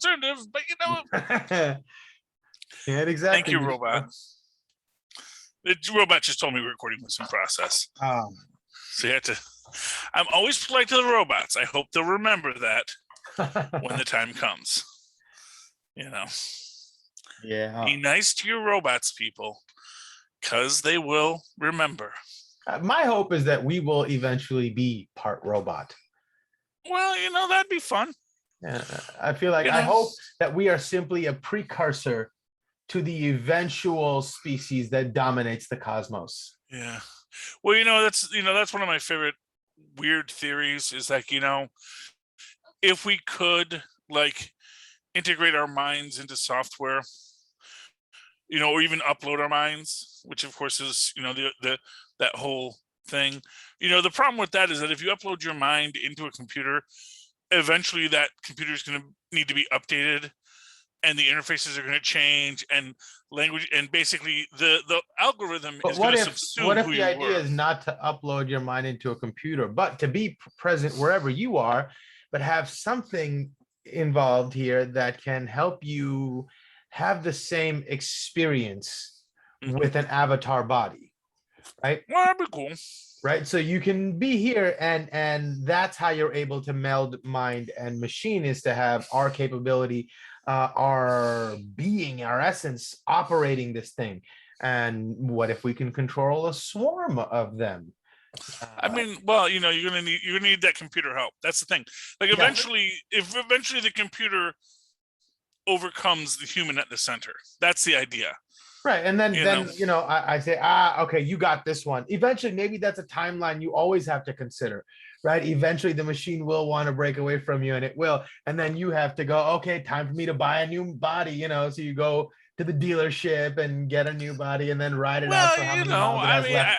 alternative, but you know. Yeah, exactly. Thank you, robot. The robot just told me recording was in process. So you have to. I'm always polite to the robots. I hope they'll remember that when the time comes. You know. Yeah. Be nice to your robots, people, because they will remember. My hope is that we will eventually be part robot. Well, you know, that'd be fun. Yeah, I feel like I hope that we are simply a precursor to the eventual species that dominates the cosmos. Yeah. Well, you know, that's one of my favorite weird theories is like, you know, if we could like integrate our minds into software, you know, or even upload our minds, which of course is, you know, the that whole thing. You know, the problem with that is that if you upload your mind into a computer, eventually that computer is going to need to be updated and the interfaces are going to change and language and basically the algorithm is going to subsume what if who the you idea were. is not to upload your mind into a computer, but to be present wherever you are, but have something involved here that can help you have the same experience with an avatar body, right? Well, that'd be cool. Right, so you can be here and that's how you're able to meld mind and machine, is to have our capability, our being, our essence operating this thing. And what if we can control a swarm of them? I mean, well, you know, you're gonna need that computer help. That's the thing. Like eventually, if eventually the computer overcomes the human at the center, that's the idea. Right. And then I say, okay, you got this one. Eventually, maybe that's a timeline you always have to consider, right? Eventually the machine will want to break away from you, and it will. And then you have to go, okay, time for me to buy a new body, you know. So you go to the dealership and get a new body and then ride it out for how many miles it has left.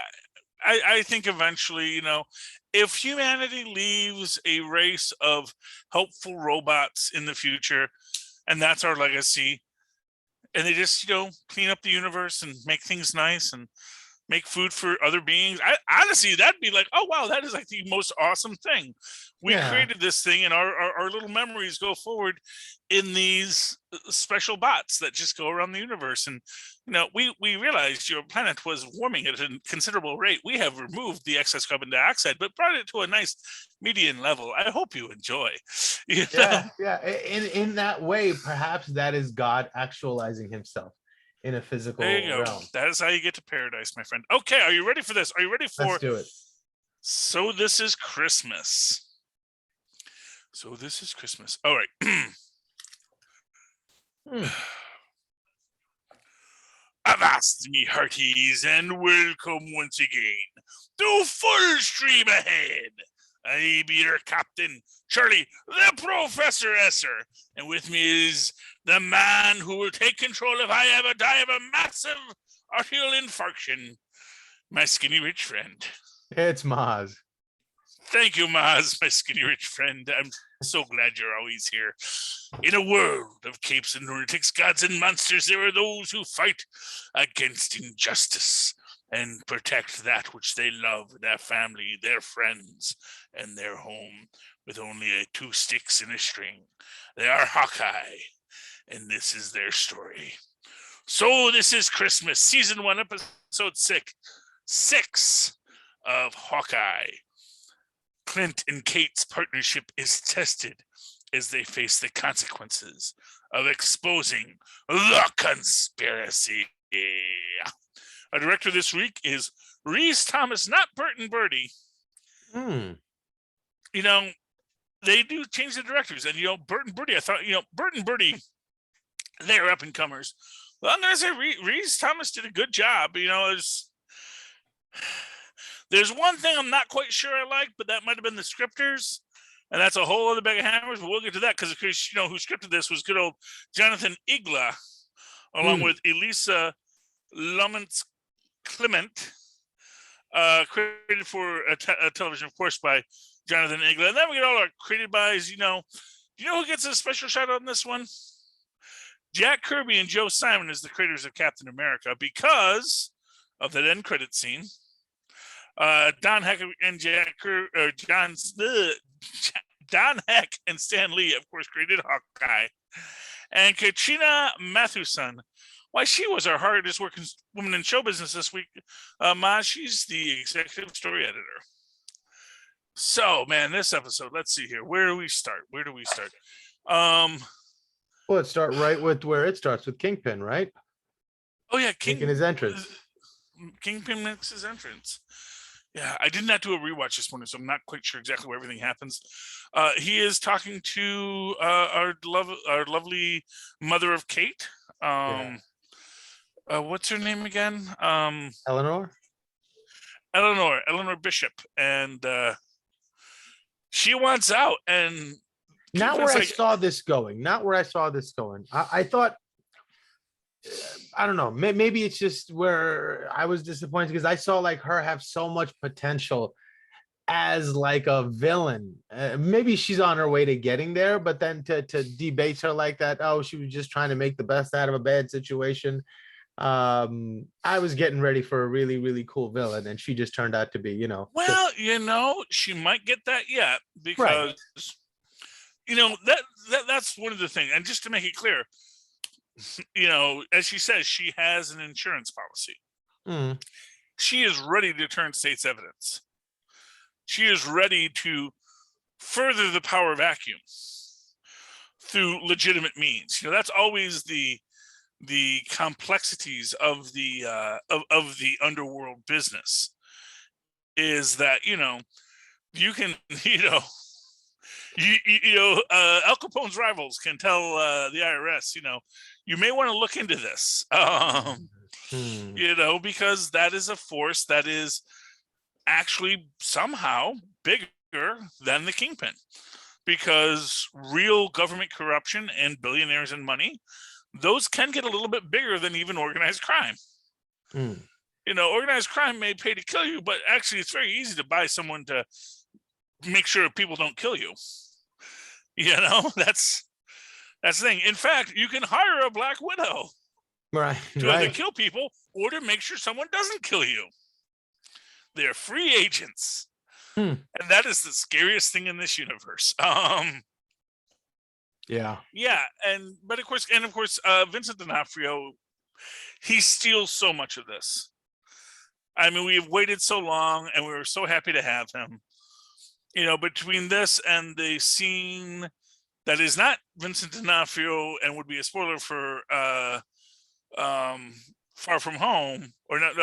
I think eventually, you know, if humanity leaves a race of helpful robots in the future, and that's our legacy, and they just, you know, clean up the universe and make things nice and make food for other beings. Honestly, that'd be like, oh wow, that is like the most awesome thing. We created this thing, and our little memories go forward in these special bots that just go around the universe. And you know, we realized your planet was warming at a considerable rate. We have removed the excess carbon dioxide, but brought it to a nice median level. I hope you enjoy. You know? Yeah. In that way, perhaps that is God actualizing himself in a physical realm. That is how you get to paradise, my friend. Okay, are you ready for this? Are you ready for? Let's do it. So this is Christmas. All right. Avast me hearties, and welcome once again to Full Stream Ahead. I be your captain, Charlie, the Professor Esser, and with me is the man who will take control if I ever die of a massive arterial infarction, my skinny rich friend. It's Mozz. Thank you, Mozz, my skinny rich friend. I'm so glad you're always here. In a world of capes and lunatics, gods and monsters, there are those who fight against injustice and protect that which they love, their family, their friends, and their home, with only 2 sticks and a string. They are Hawkeye, and this is their story. So this is Christmas, season 1, episode 6 of Hawkeye. Clint and Kate's partnership is tested as they face the consequences of exposing the conspiracy. Our director this week is Rhys Thomas, not Burton Birdie. You know, they do change the directors, and you know, Burton Birdie. I thought, you know, Burton Birdie, they're up and comers. Well, I'm gonna say Rhys Thomas did a good job. You know, there's one thing I'm not quite sure I like, but that might have been the scripters, and that's a whole other bag of hammers. But we'll get to that because you know who scripted this was good old Jonathan Igla, along with Elisa Lamont Clement, created for a television, of course, by Jonathan Igla. And then we get all our created bys. You know who gets a special shout out on this one? Jack Kirby and Joe Simon is the creators of Captain America because of that end credit scene. Don Heck and Don Heck and Stan Lee, of course, created Hawkeye. And Katrina Matheson, why, she was our hardest working woman in show business this week. Mozz, she's the executive story editor. So, man, this episode, let's see here. Where do we start? Well, let's start right with where it starts, with Kingpin, right? Oh, yeah. Making his entrance. Kingpin makes his entrance. Yeah, I did not do a rewatch this morning, so I'm not quite sure exactly where everything happens. He is talking to our lovely mother of Kate. What's her name again? Eleanor Bishop, and she wants out. And not where I saw this going. I thought, I don't know, maybe it's just where I was disappointed, because I saw like her have so much potential as like a villain. Maybe she's on her way to getting there, but then to debase her like that, oh, she was just trying to make the best out of a bad situation. I was getting ready for a really, really cool villain, and she just turned out to be, well, she might get that yet, because that's one of the things. And just to make it clear, as she says, she has an insurance policy. She is ready to turn state's evidence. She is ready to further the power vacuum through legitimate means. That's always the complexities of the underworld business, is that you can Al Capone's rivals can tell the IRS, you may want to look into this, because that is a force that is actually somehow bigger than the Kingpin, because real government corruption and billionaires and money, those can get a little bit bigger than even organized crime. Organized crime may pay to kill you, but actually it's very easy to buy someone to make sure people don't kill you. That's the thing. In fact, you can hire a Black Widow to either kill people or to make sure someone doesn't kill you. They're free agents. And that is the scariest thing in this universe. Yeah. But of course, Vincent D'Onofrio, he steals so much of this. I mean, we've waited so long, and we were so happy to have him. Between this and the scene that is not Vincent D'Onofrio and would be a spoiler for Far From Home, or not?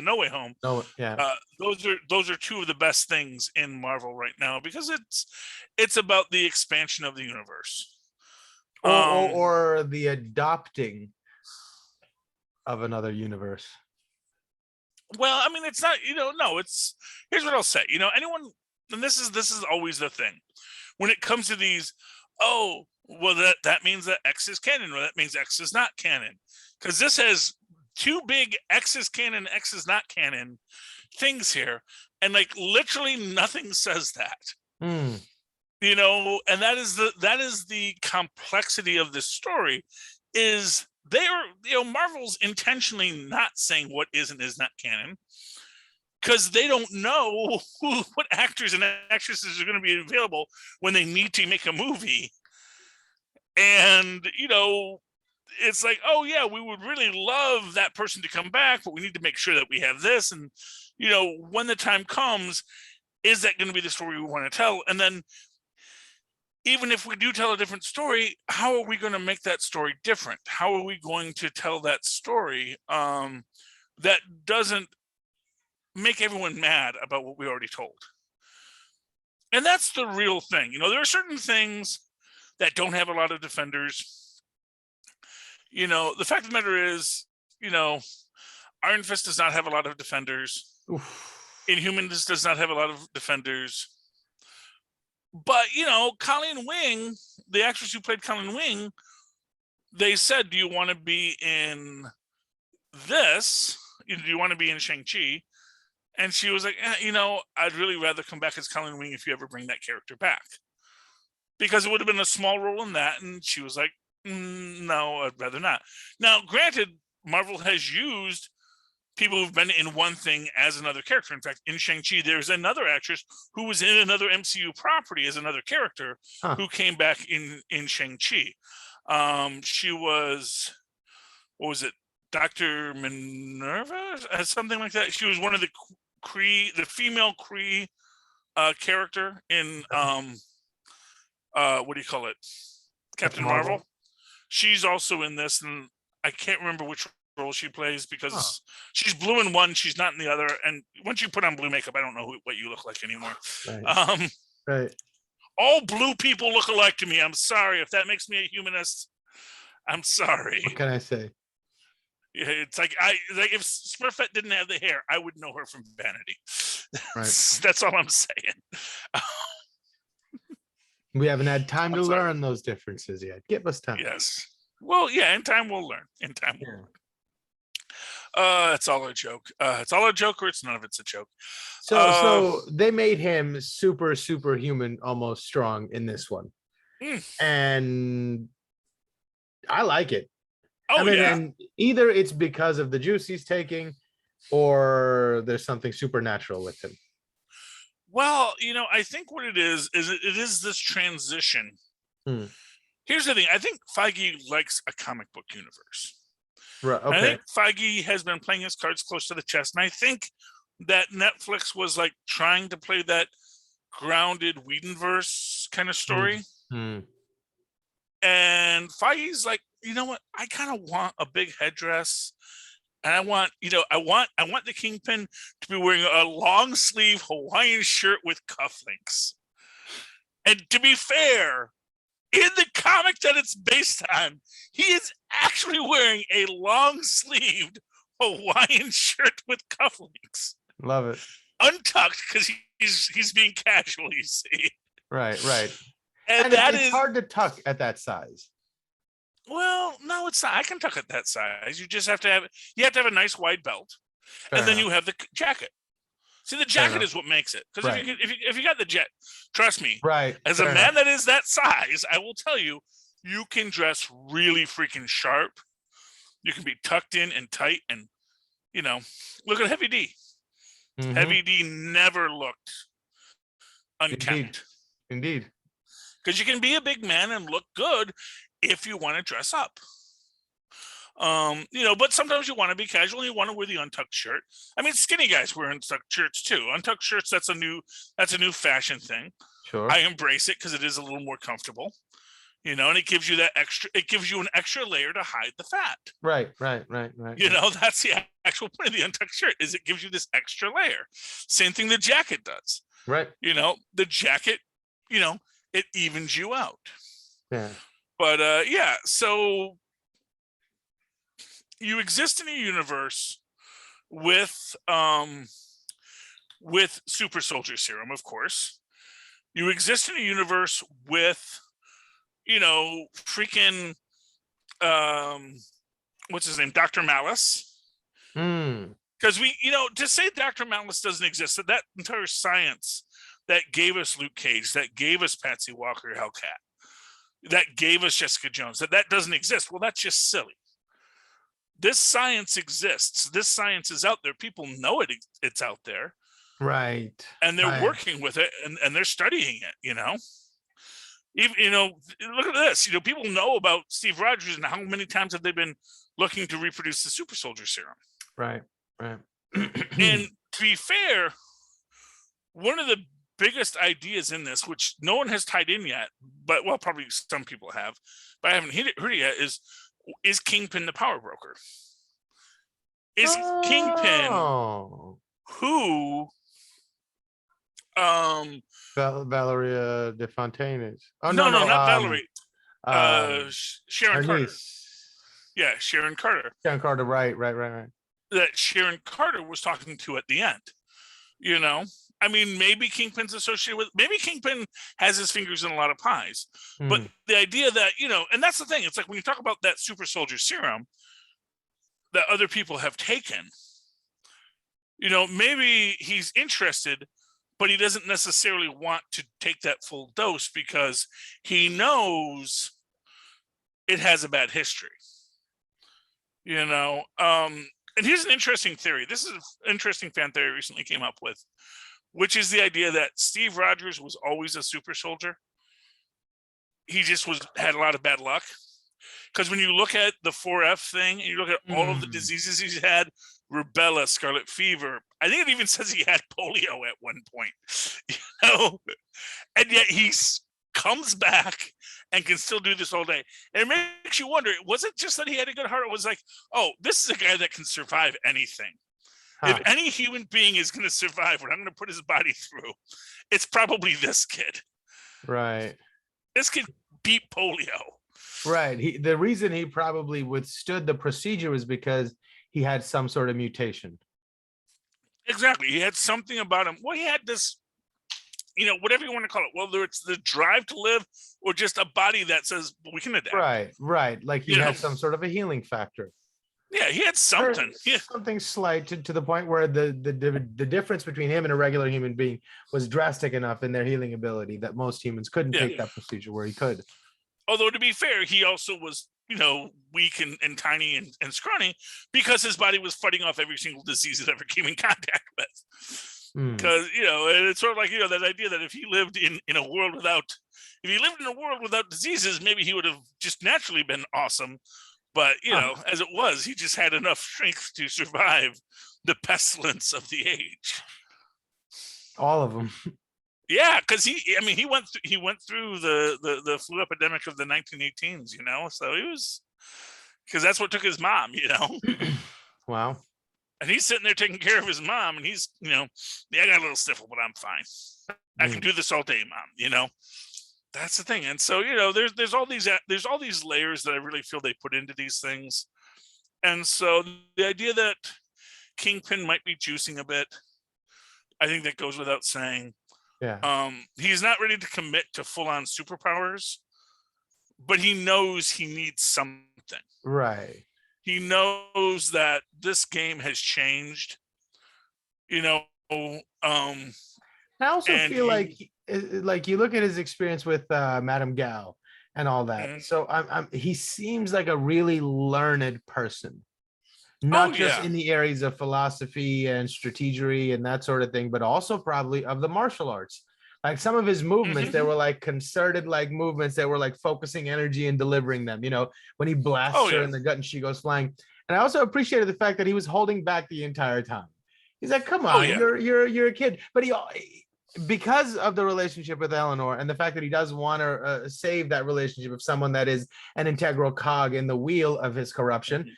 No Way Home. Those are two of the best things in Marvel right now, because it's about the expansion of the universe, or the adopting of another universe. Well, I mean, it's not. Here's what I'll say. Anyone, and this is always the thing when it comes to these. Oh, well, that means that X is canon, or that means X is not canon, because this has two big X is canon, X is not canon things here, and like literally nothing says that. And that is the complexity of this story, is they are Marvel's intentionally not saying what is and is not canon, because they don't know what actors and actresses are going to be available when they need to make a movie. And it's like, oh yeah, we would really love that person to come back, but we need to make sure that we have this. And when the time comes, is that going to be the story we want to tell? And then even if we do tell a different story, how are we going to make that story different? How are we going to tell that story that doesn't make everyone mad about what we already told? And that's the real thing. There are certain things that don't have a lot of defenders. The fact of the matter is, Iron Fist does not have a lot of defenders. Inhumans does not have a lot of defenders. But, Colleen Wing, the actress who played Colleen Wing, they said, do you want to be in this? Do you want to be in Shang-Chi? And she was like, I'd really rather come back as Colleen Wing if you ever bring that character back. Because it would have been a small role in that. And she was like, no, I'd rather not. Now, granted, Marvel has used people who've been in one thing as another character. In fact, in Shang-Chi, there's another actress who was in another MCU property as another character who came back in Shang-Chi. She was, what was it, Dr. Minerva, something like that. She was one of the Kree, the female Kree character in what do you call it, Captain Marvel. She's also in this, and I can't remember which role she plays because she's blue in one, she's not in the other. And once you put on blue makeup, I don't know what you look like anymore. Right. Right. All blue people look alike to me. I'm sorry if that makes me a humanist. I'm sorry. What can I say? Yeah, it's like if Smurfette didn't have the hair, I would know her from Vanity. Right. That's all I'm saying. We haven't had time to learn those differences yet. Give us time. Yes. Well, yeah, in time we'll learn. In time we'll learn. It's all a joke. It's all a joke, or it's none of it's a joke. So they made him superhuman, almost strong in this one, and I like it. And either it's because of the juice he's taking, or there's something supernatural with him. Well, I think what it is it is this transition. Here's the thing. I think Feige likes a comic book universe. Right. Okay. I think Feige has been playing his cards close to the chest. And I think that Netflix was like trying to play that grounded Whedonverse kind of story. And Feige's like, you know what? I kind of want a big headdress. And I want the Kingpin to be wearing a long sleeve Hawaiian shirt with cufflinks. And to be fair, in the comic that it's based on, he is actually wearing a long sleeved Hawaiian shirt with cufflinks. Love it. Untucked because he's being casual, you see. Right. And it's hard to tuck at that size. Well, no, it's not. I can tuck at that size. You just have to have a nice wide belt. Fair and then enough. you have the jacket. See, the jacket is what makes it. Because if you got the jet, trust me, as a man that is that size, I will tell you, you can dress really freaking sharp. You can be tucked in and tight, and look at Heavy D. Heavy D never looked unkempt. Indeed. Because you can be a big man and look good if you want to dress up. But sometimes you want to be casual and you want to wear the untucked shirt. I mean, skinny guys wear untucked shirts too. Untucked shirts, that's a new fashion thing. Sure. I embrace it because it is a little more comfortable. And it gives you an extra layer to hide the fat. Right. That's the actual point of the untucked shirt, is it gives you this extra layer. Same thing the jacket does. Right. The jacket, it evens you out. Yeah. But so you exist in a universe with super soldier serum, of course. You exist in a universe with freaking what's his name, Dr. Malice. Because to say Dr. Malice doesn't exist, that entire science that gave us Luke Cage, that gave us Patsy Walker Hellcat, that gave us Jessica Jones, that doesn't exist, well, that's just silly. This science exists. This science is out there. People know it's out there. Right. And they're working with it, and they're studying it, Even, look at this. People know about Steve Rogers, and how many times have they been looking to reproduce the super soldier serum? Right. And to be fair, one of the biggest ideas in this, which no one has tied in yet, but probably some people have, but I haven't heard it yet, is Kingpin the power broker? Is Kingpin who Valeria DeFontaine is? Oh no, not Valerie. Sharon Carter. Niece. Yeah, Sharon Carter. Sharon Carter, right. That Sharon Carter was talking to at the end. I mean, maybe Kingpin's associated with, maybe Kingpin has his fingers in a lot of pies. But the idea that, and that's the thing, it's like when you talk about that super soldier serum that other people have taken, maybe he's interested, but he doesn't necessarily want to take that full dose because he knows it has a bad history. And here's an interesting theory. This is an interesting fan theory I recently came up with, which is the idea that Steve Rogers was always a super soldier. He just had a lot of bad luck. Because when you look at the 4F thing, and you look at all of the diseases he's had, rubella, scarlet fever, I think it even says he had polio at one point, and yet he comes back and can still do this all day. And it makes you wonder, was it just that he had a good heart? It was like, oh, this is a guy that can survive anything. If any human being is going to survive what I'm going to put his body through, it's probably this kid. Right. This kid beat polio. Right. The reason he probably withstood the procedure was because he had some sort of mutation. Exactly. He had something about him. Well, he had this, whatever you want to call it, whether it's the drive to live or just a body that says, we can adapt. Right. Like he had some sort of a healing factor. Yeah, he had something. Something slight to the point where the difference between him and a regular human being was drastic enough in their healing ability that most humans couldn't take that procedure where he could. Although, to be fair, he also was, weak and tiny and scrawny because his body was fighting off every single disease it ever came in contact with. Because, and it's sort of like, that idea that if he lived in a world without diseases, maybe he would have just naturally been awesome. But, as it was, he just had enough strength to survive the pestilence of the age. All of them. Yeah, because he went through the flu epidemic of the 1918s, so he was, because that's what took his mom, Wow. And he's sitting there taking care of his mom, and he's, I got a little sniffle, but I'm fine. I can do this all day, mom, That's the thing. And so, there's all these layers that I really feel they put into these things. And so the idea that Kingpin might be juicing a bit, I think that goes without saying. Yeah. He's not ready to commit to full-on superpowers, but he knows he needs something. Right. He knows that this game has changed. I also feel like you look at his experience with Madame Gao and all that. Mm-hmm. So he seems like a really learned person. Not just in the areas of philosophy and strategery and that sort of thing, but also probably of the martial arts. Like some of his movements, they were like concerted like movements that were like focusing energy and delivering them, when he blasts her in the gut and she goes flying. And I also appreciated the fact that he was holding back the entire time. He's like, come on, you're a kid. But because of the relationship with Eleanor and the fact that he does want to save that relationship of someone that is an integral cog in the wheel of his corruption,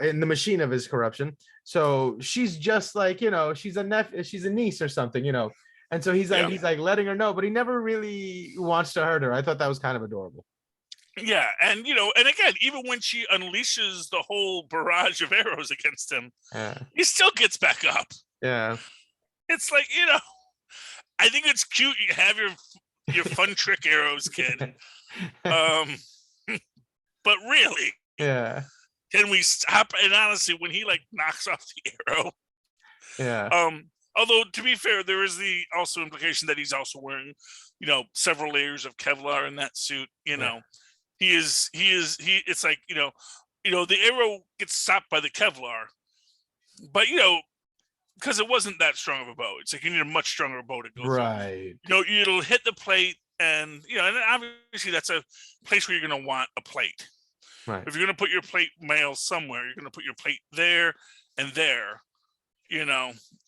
in the machine of his corruption. So she's just like, she's a niece or something, And so he's like letting her know, but he never really wants to hurt her. I thought that was kind of adorable. Yeah. And, and again, even when she unleashes the whole barrage of arrows against him, he still gets back up. Yeah. It's like, I think it's cute. You have your fun trick arrows, kid. But really, can we stop? And honestly, when he like knocks off the arrow, although to be fair, there is the also implication that he's also wearing, several layers of Kevlar in that suit. He is. It's like the arrow gets stopped by the Kevlar, but because it wasn't that strong of a bow. It's like you need a much stronger bow to go right through. It'll hit the plate, and and obviously that's a place where you're going to want a plate. Right. If you're going to put your plate mail somewhere, you're going to put your plate there and there,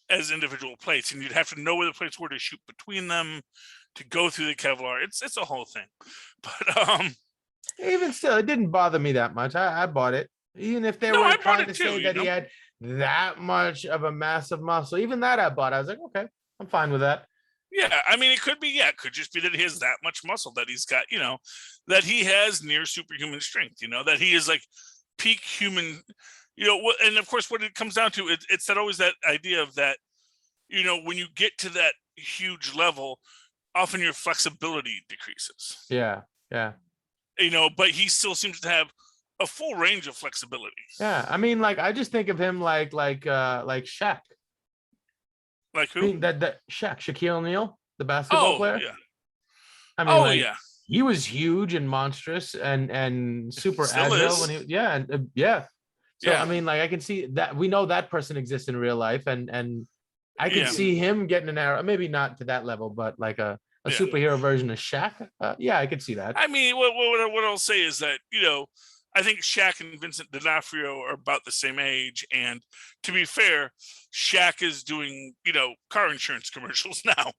as individual plates, and you'd have to know where the plates were to shoot between them to go through the Kevlar. It's a whole thing. But even still, it didn't bother me that much. I bought it, even if they were trying to say that he had that much of a massive muscle. Even that I bought. I was like, okay, I'm fine with that. Yeah, it could be. Yeah, it could just be that he has that much muscle, that he's got, that he has near superhuman strength. That he is like peak human. And of course, what it comes down to, it's that always that idea of that. When you get to that huge level, often your flexibility decreases. Yeah. But he still seems to have a full range of flexibility. Yeah, I just think of him like Shaq. Like who? That Shaq, Shaquille O'Neal, the basketball player. Yeah. He was huge and monstrous and super still agile is. when he. So I can see that. We know that person exists in real life, and I can see him getting an arrow. Maybe not to that level, but like a a superhero version of Shaq. Yeah, I could see that. I mean, what I'll say is that, I think Shaq and Vincent D'Onofrio are about the same age, and to be fair, Shaq is doing, car insurance commercials now.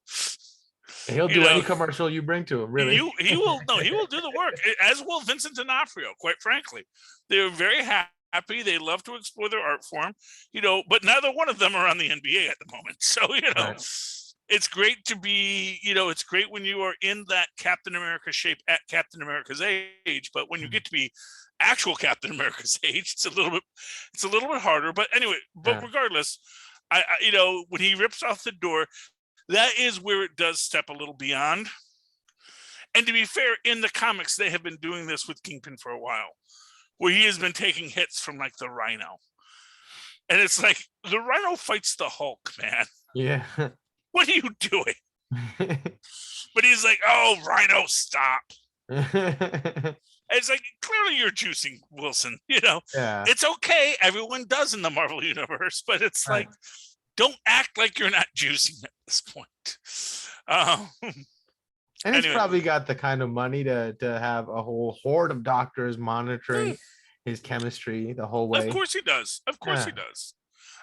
He'll do any commercial you bring to him, really. He will do the work, as will Vincent D'Onofrio, quite frankly. They're very happy. They love to explore their art form, but neither one of them are on the NBA at the moment. So, Right. It's great to be, it's great when you are in that Captain America shape at Captain America's age, but when you get to be actual Captain America's age, it's a little bit harder. But anyway, regardless, I when he rips off the door, that is where it does step a little beyond. And to be fair, in the comics, they have been doing this with Kingpin for a while, where he has been taking hits from like the Rhino. And it's like, the Rhino fights the Hulk, man. Yeah. What are you doing? But he's like, oh, Rhino, stop. It's like, clearly you're juicing, Wilson. It's okay. Everyone does in the Marvel Universe, but it's like, don't act like you're not juicing at this point. And he's probably got the kind of money to have a whole horde of doctors monitoring his chemistry the whole way. Of course he does. He does.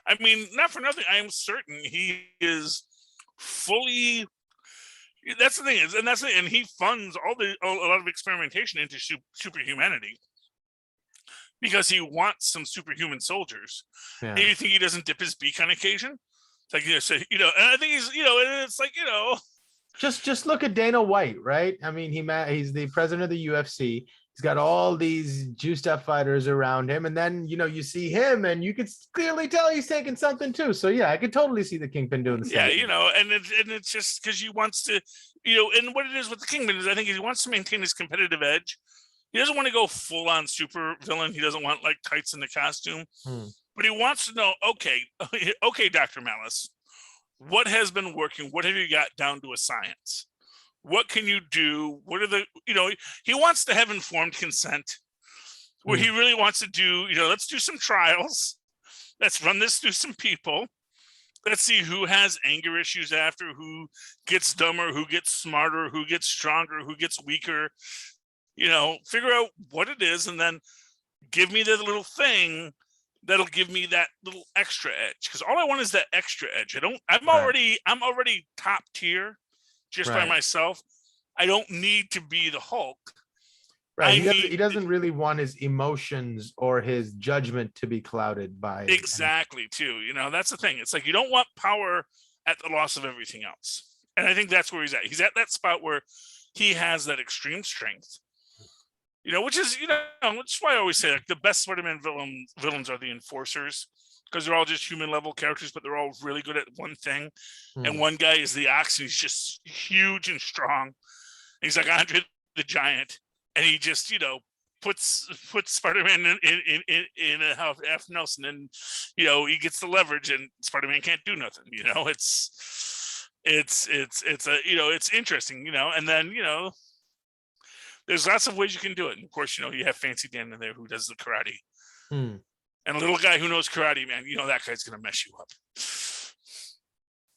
I mean, not for nothing, I am certain he is fully. That's the thing is, and he funds a lot of experimentation into superhumanity because he wants some superhuman soldiers. Yeah. And you think he doesn't dip his beak on occasion? It's like, and I think he's, and it's like, just look at Dana White, right? I mean, he's the president of the UFC. He's got all these juiced up fighters around him, and then you see him, and you can clearly tell he's taking something too. So yeah, I could totally see the Kingpin doing the same. Yeah, and it's just because he wants to, and what it is with the Kingpin is I think he wants to maintain his competitive edge. He doesn't want to go full on super villain. He doesn't want like tights in the costume, but he wants to know, okay, Dr. Malice, what has been working? What have you got down to a science? What can you do? What are the, he wants to have informed consent where he really wants to do, let's do some trials. Let's run this through some people. Let's see who has anger issues after, who gets dumber, who gets smarter, who gets stronger, who gets weaker. Figure out what it is and then give me the little thing that'll give me that little extra edge. Because all I want is that extra edge. I'm already top tier. Just by myself. I don't need to be the Hulk. Right. He doesn't really want his emotions or his judgment to be clouded by exactly too. That's the thing. It's like you don't want power at the loss of everything else. And I think that's where he's at. He's at that spot where he has that extreme strength. Which is, which is why I always say like the best Spider-Man villains are the enforcers. Because they're all just human level characters, but they're all really good at one thing. And one guy is the Ox, and he's just huge and strong. And he's like Andre the Giant, and he just puts Spider-Man in a half Nelson, and he gets the leverage, and Spider-Man can't do nothing. It's interesting. And then there's lots of ways you can do it. And of course, you have Fancy Dan in there who does the karate. And a little guy who knows karate, man, that guy's gonna mess you up. It's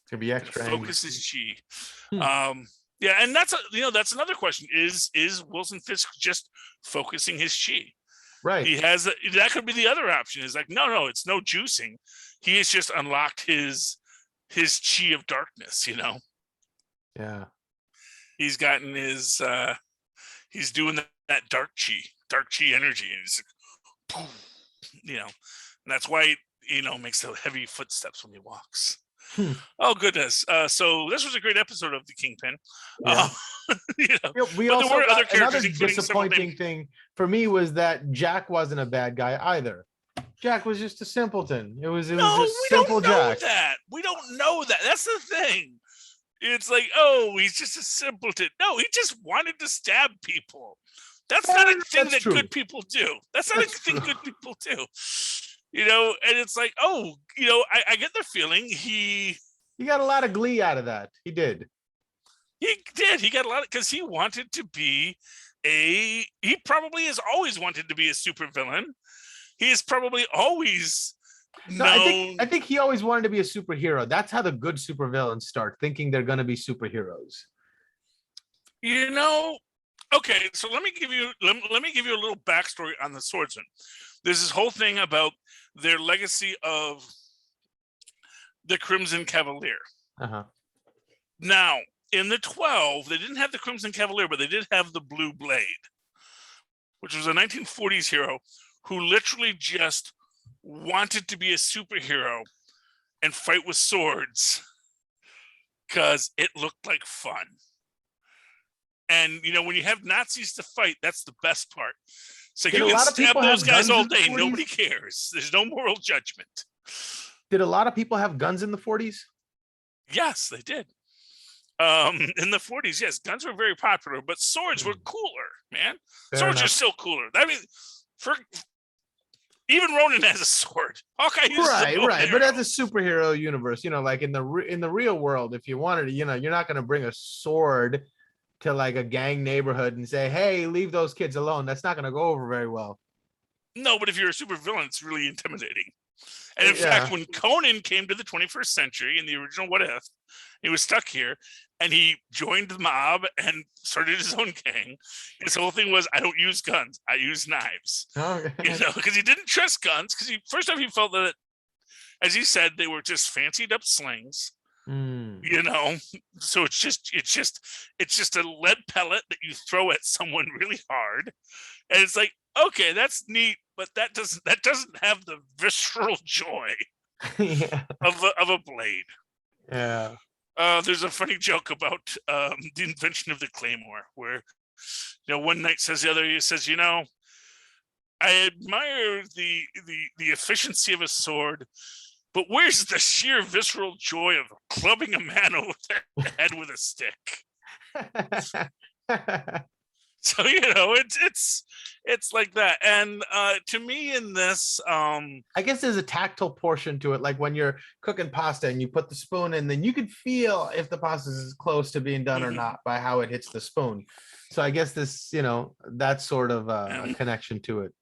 gonna be extra. Focus his chi. Yeah, and that's another question. Is Wilson Fisk just focusing his chi? Right. He has that could be the other option. Is like, no, it's no juicing. He has just unlocked his chi of darkness, Yeah. He's gotten his he's doing that dark chi energy, and it's like, and that's why makes the heavy footsteps when he walks. Oh goodness! So this was a great episode of the Kingpin. Yeah. We also there were other characters. Another disappointing thing for me was that Jack wasn't a bad guy either. Jack was just a simpleton. It was just simple Jack. We don't know that. That's the thing. It's like, oh, he's just a simpleton. No, he just wanted to stab people. That's not a thing that good people do. That's not a thing good people do. And it's like, oh, I get the feeling he got a lot of glee out of that. He did. He got a lot because he wanted to be he probably has always wanted to be a supervillain. He is probably always I think he always wanted to be a superhero. That's how the good supervillains start, thinking they're going to be superheroes. You know, okay, so let me give you a little backstory on the swordsman. There's this whole thing about their legacy of the Crimson Cavalier. Uh-huh. Now, in the 12, they didn't have the Crimson Cavalier, but they did have the Blue Blade, which was a 1940s hero who literally just wanted to be a superhero and fight with swords because it looked like fun. And, you know, when you have Nazis to fight, that's the best part. So you can stab those guys all day. Nobody cares. There's no moral judgment. Did a lot of people have guns in the 40s? Yes, they did. In the 40s, yes, guns were very popular, but swords were cooler, man. Swords are still cooler. I mean, even Ronin has a sword. Hawkeye uses right. But as a superhero universe, you know, like in the real world, if you wanted to, you know, you're not going to bring a sword to like a gang neighborhood and say, "Hey, leave those kids alone." That's not going to go over very well. No, but if you're a supervillain, it's really intimidating. And in fact, when Conan came to the 21st century in the original What If, he was stuck here and he joined the mob and started his own gang. His whole thing was, I don't use guns, I use knives. You know, because he didn't trust guns. Because first off, he felt that, as he said, they were just fancied up slings. You know, so it's just a lead pellet that you throw at someone really hard, and it's like, okay, that's neat, but that doesn't have the visceral joy of a blade. Yeah. There's a funny joke about the invention of the claymore, where, you know, one knight says the other, he says, you know, I admire the efficiency of a sword, but where's the sheer visceral joy of clubbing a man over the head with a stick? So, you know, it's like that. And to me in this, I guess there's a tactile portion to it. Like when you're cooking pasta and you put the spoon in, then you can feel if the pasta is close to being done or not by how it hits the spoon. So I guess this, you know, that's sort of a connection to it.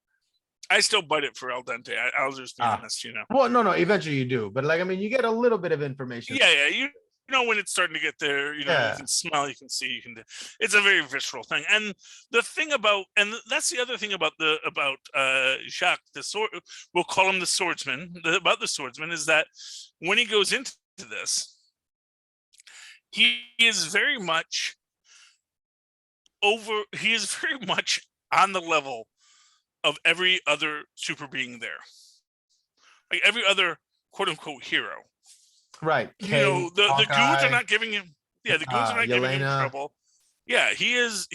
I still bite it for al dente. I'll just be honest, you know. Well, no, eventually you do, but like, I mean, you get a little bit of information. Yeah, you know when it's starting to get there. You know, you can smell, you can see, you can. It's a very visceral thing, and the thing about, and that's the other thing about Jacques, the sword. We'll call him the swordsman. About the swordsman is that when he goes into this, he is very much He is very much on the level of every other super being there, like every other quote unquote hero. Right. You know, the goons are not giving him. Yeah, the goons are not giving him trouble. Yeah, he is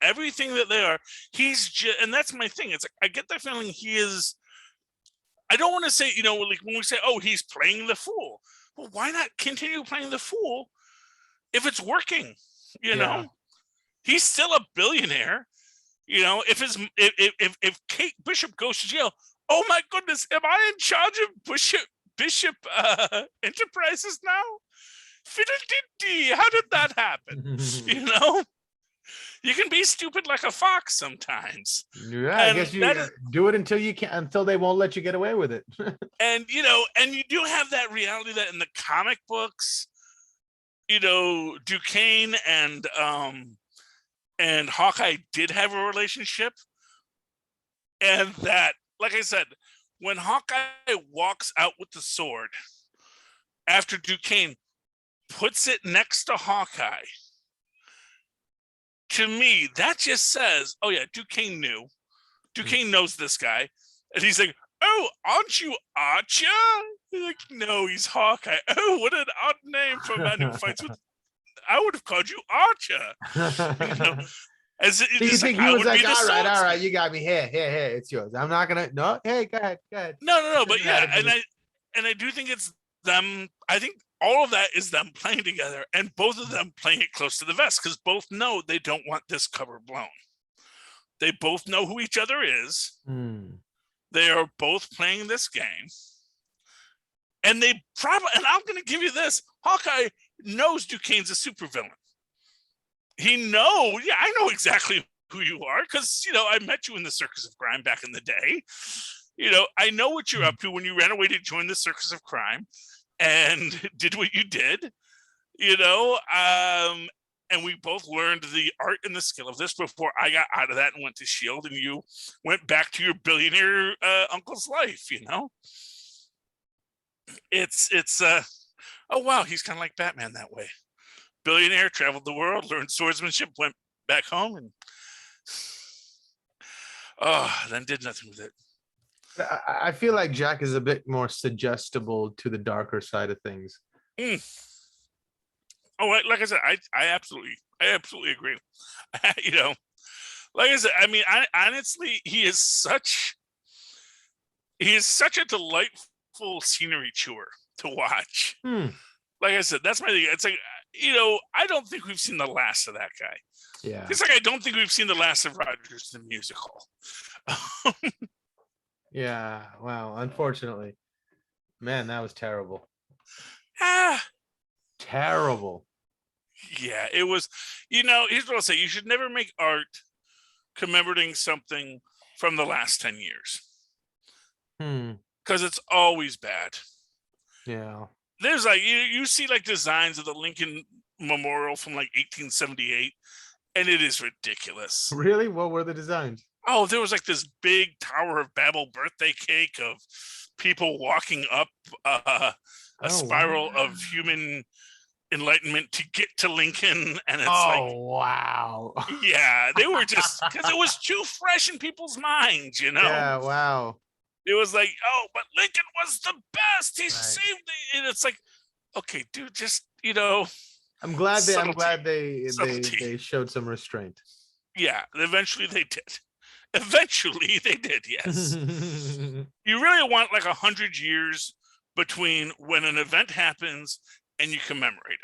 everything that they are. He's just, and that's my thing. It's like, I get that feeling he is. I don't want to say, you know, like when we say, oh, he's playing the fool. Well, why not continue playing the fool if it's working? You know, he's still a billionaire. You know, if Kate Bishop goes to jail, oh my goodness, am I in charge of Bishop Enterprises now? Fiddle-dee-dee, how did that happen? You know, you can be stupid like a fox sometimes. Yeah, I guess you do it until they won't let you get away with it. And you know, and you do have that reality that in the comic books, you know, Duquesne and Hawkeye did have a relationship, and that, like I said, when Hawkeye walks out with the sword after Duquesne puts it next to Hawkeye, to me, that just says, oh yeah, Duquesne knew. Duquesne knows this guy. And he's like, oh, aren't you Archer? He's like, no, he's Hawkeye. Oh, what an odd name for a man who fights with... I would have called you Archer. You know? So you think he was like, all right, you got me. Here, it's yours. I'm not gonna. No, hey, go ahead. No, but yeah, and I do think it's them. I think all of that is them playing together, and both of them playing it close to the vest, because both know they don't want this cover blown. They both know who each other is. They are both playing this game, and they probably. And I'm going to give you this: Hawkeye knows Duquesne's a supervillain. I know exactly who you are, because, you know, I met you in the Circus of Crime back in the day. You know, I know what you're up to when you ran away to join the Circus of Crime and did what you did, you know. and we both learned the art and the skill of this before I got out of that and went to Shield, and you went back to your billionaire uncle's life. It's oh wow, he's kind of like Batman that way. Billionaire, traveled the world, learned swordsmanship, went back home, and then did nothing with it. I feel like Jack is a bit more suggestible to the darker side of things. Oh, like I said, I absolutely agree. Like I said, I mean, honestly, he is such a delightful scenery chewer to watch. Like I said, that's my thing. It's like, I don't think we've seen the last of that guy. Yeah. It's like I don't think we've seen the last of Rogers the musical. Yeah. Wow. Unfortunately, man, that was terrible. Terrible. Yeah, it was. Here's what I'll say: you should never make art commemorating something from the last 10 years, because it's always bad. Yeah. There's like you see like designs of the Lincoln Memorial from like 1878, and it is ridiculous. Really? What were the designs? Oh, there was like this big Tower of Babel birthday cake of people walking up a spiral of human enlightenment to get to Lincoln, and it's wow. Yeah, they were just because it was too fresh in people's minds, Yeah, wow. It was like, oh, but Lincoln was the best. He saved it, and it's like, okay, dude, just I'm glad they showed some restraint. Yeah, eventually they did. Yes. You really want like 100 years between when an event happens and you commemorate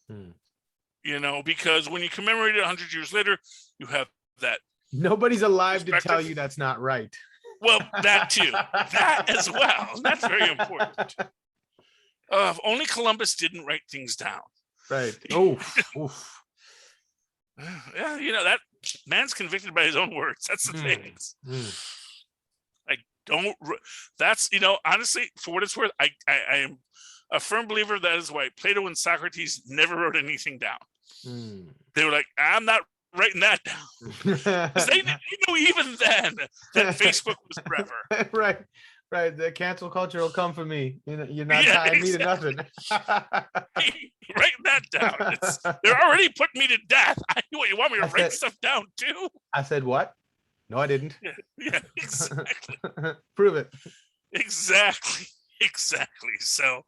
it. Because when you commemorate it 100 years later, you have that. Nobody's alive to tell you that's not right. Well, that too. That as well. That's very important. If only Columbus didn't write things down. Right. Oof. Yeah, that man's convicted by his own words. That's the thing. That's, honestly, for what it's worth, I am a firm believer that is why Plato and Socrates never wrote anything down. They were like, I'm not writing that down. Because they knew even then that Facebook was forever. Right. The cancel culture will come for me. You're not tying me to nothing. Writing that down. They're already putting me to death. You want me to write stuff down too? I said what? No, I didn't. Yeah, exactly. Prove it. Exactly. So,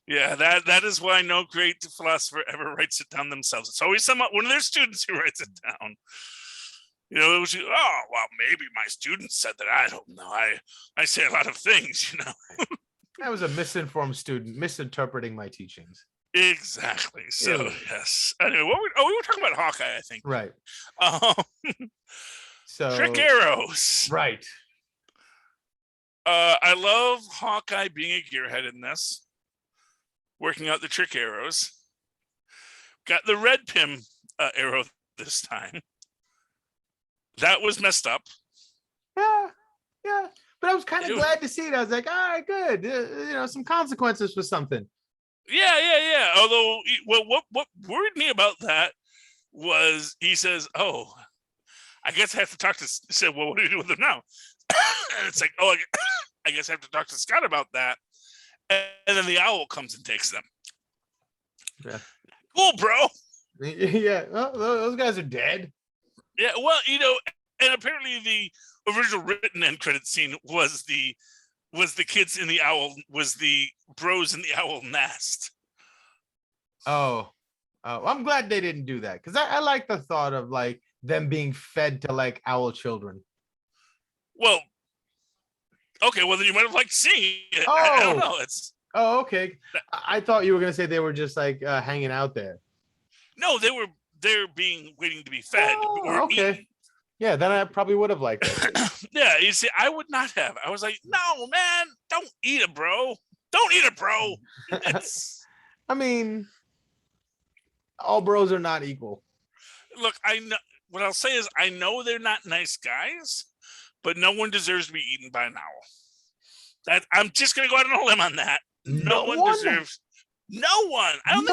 yeah, that is why no great philosopher ever writes it down themselves. It's always one of their students who writes it down. It was, maybe my student said that. I don't know. I say a lot of things, I was a misinformed student, misinterpreting my teachings. Exactly. So, yes. Anyway, we were talking about Hawkeye, I think. Right. So trick arrows. Right. I love Hawkeye being a gearhead in this, working out the trick arrows. Got the red Pym arrow this time. That was messed up. Yeah. But I was kind of glad to see it. I was like, all right, good. Some consequences for something. Yeah. Although, what worried me about that was he says, oh, I guess I have to talk to. He said, well, what do you do with them now? And it's like, oh, I guess I have to talk to Scott about that. And then the owl comes and takes them. Yeah. Cool, bro. Yeah. Well, those guys are dead. Yeah. Well, and apparently the original written end credit scene was the kids in the owl, was the bros in the owl nest. Oh, I'm glad they didn't do that, because I like the thought of like them being fed to like owl children. Well, okay, well then you might have liked seeing it. I don't know. Oh, okay. I thought you were gonna say they were just like hanging out there. No, they're waiting to be fed. Oh, okay. Eaten. Yeah, then I probably would have liked it. Yeah, you see, I would not have. I was like, no, man, don't eat it, bro. Don't eat it, bro. I mean, all bros are not equal. Look, I know what I'll say is I know they're not nice guys, but no one deserves to be eaten by an owl. That I'm just gonna go out on a limb on that. No one deserves. No one. I don't